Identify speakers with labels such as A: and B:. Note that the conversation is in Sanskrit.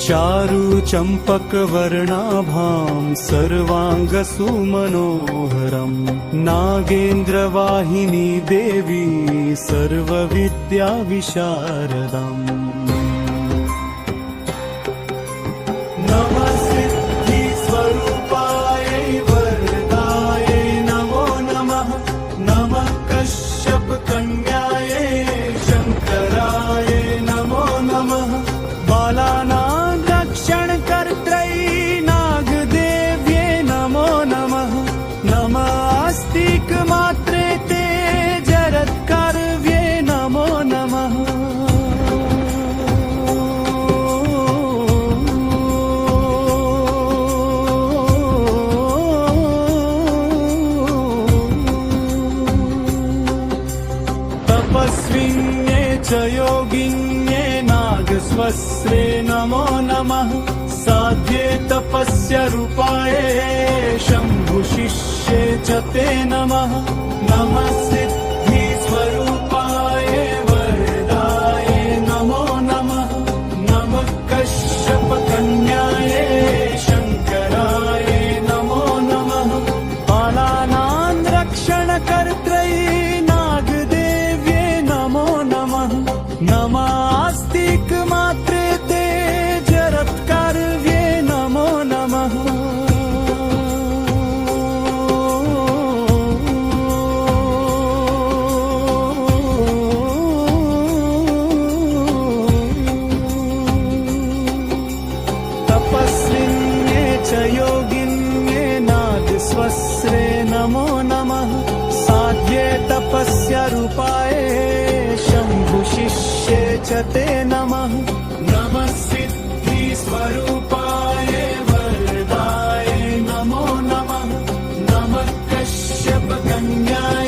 A: चारु चम्पकवर्णाभां सर्वाङ्गसुमनोहरम् नागेन्द्रवाहिनी देवी सर्वविद्याविशारदम् नमः सिद्धिस्वरूपायै वरदायै नमो नमः। नमः कश्यपकन्यायै शङ्कराय नमो नमः। बालानां रक्षणकर्त्रै नागदेव्ये नमो नमः। नमास्तिकमात्रे ते जरत्कार्ये नमो नमः। तपस्विन्ये च योगिन्ये नागस्वस्रे नमो नमः। साध्ये तपस्य रूपाये शम्भुशिष्ये च ते नमः। नमः सिद्धिस्वरूपाय वरदाय नमो नमः। नमः कश्यपकन्याये शङ्कराय नमो नमः। बालानां रक्षणकर्त्रै नागदेव्ये नमो नमः। नमास्तिकमात्रे ते जरत्कार्ये नमो नमः। तपस्विन्ये च योगिन्ये नागस्वस्रे नमो नमः। साध्ये तपस्य रूपाये शम्भुशिष्ये च ते नमः। नमः सिद्धिस्वरूपाय वरदाय नमो नमः। नमः कश्यपकन्याय